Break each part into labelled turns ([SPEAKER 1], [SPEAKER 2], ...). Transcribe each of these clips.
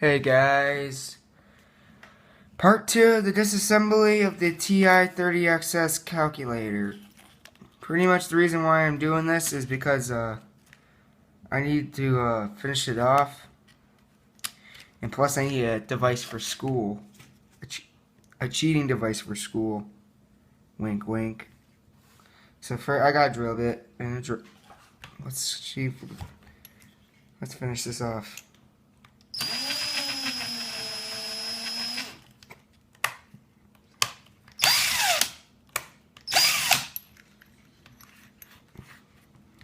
[SPEAKER 1] Hey guys, part 2 of the disassembly of the TI30XS calculator. Pretty much the reason why I'm doing this is because I need to finish it off, and plus I need a device for school, a cheating device for school. Wink wink. So I got a drill bit, and let's finish this off.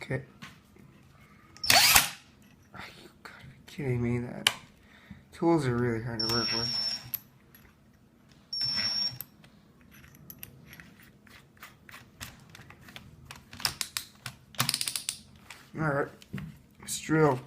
[SPEAKER 1] Okay. Are you gotta be kidding me? That tools are really hard to work with. Alright, let's drill.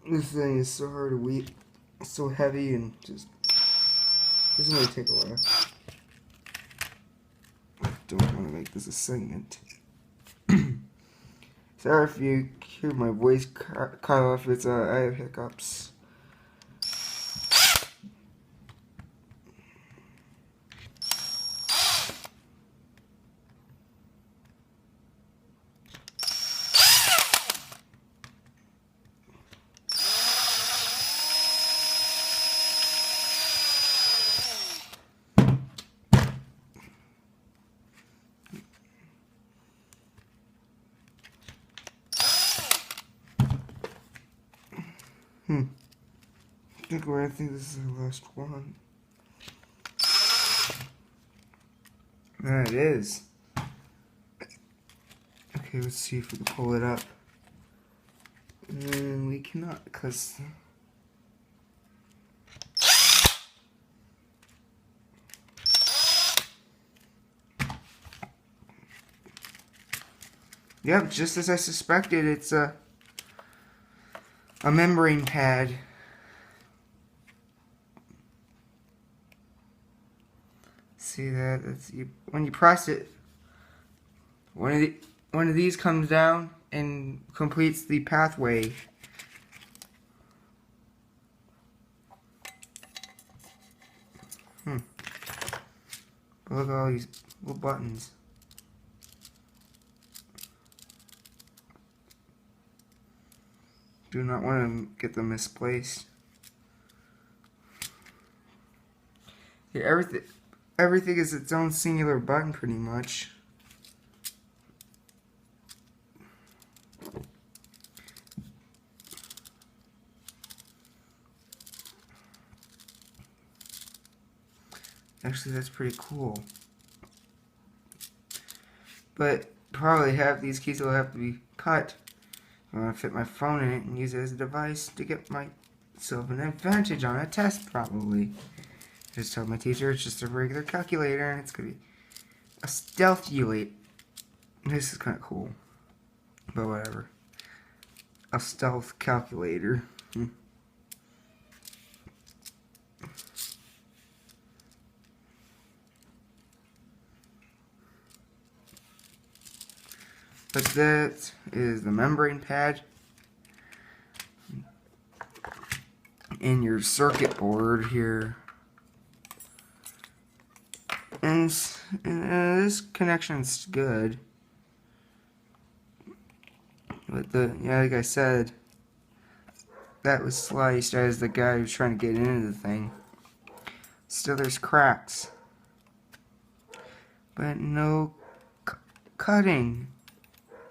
[SPEAKER 1] This thing is so hard to weep, so heavy, and just doesn't really take a while. I don't want to make this a segment. Sorry if you hear my voice cut off. It's I have hiccups. I think this is the last one. There it is. Okay, let's see if we can pull it up. And we cannot, because yep, just as I suspected, it's a membrane pad. See that? When you press it, one of these comes down and completes the pathway. Look at all these little buttons. Do not want to get them misplaced. Yeah, everything is its own singular button, pretty much. Actually, that's pretty cool. But probably half these keys will have to be cut. I'm going to fit my phone in it and use it as a device to get myself an advantage on a test, probably. Just told my teacher it's just a regular calculator and it's going to be a stealth-ulate. This is kind of cool. But whatever. A stealth calculator. But that is the membrane pad in your circuit board here. And this connection's good. But like I said, that was sliced as the guy was trying to get into the thing. Still, there's cracks. But no cutting.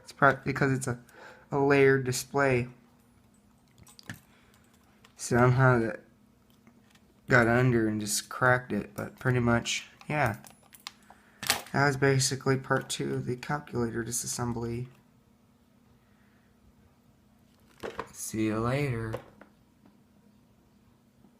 [SPEAKER 1] It's probably because it's a layered display. Somehow that got under and just cracked it, but pretty much, yeah. That was basically part 2 of the calculator disassembly. See you later.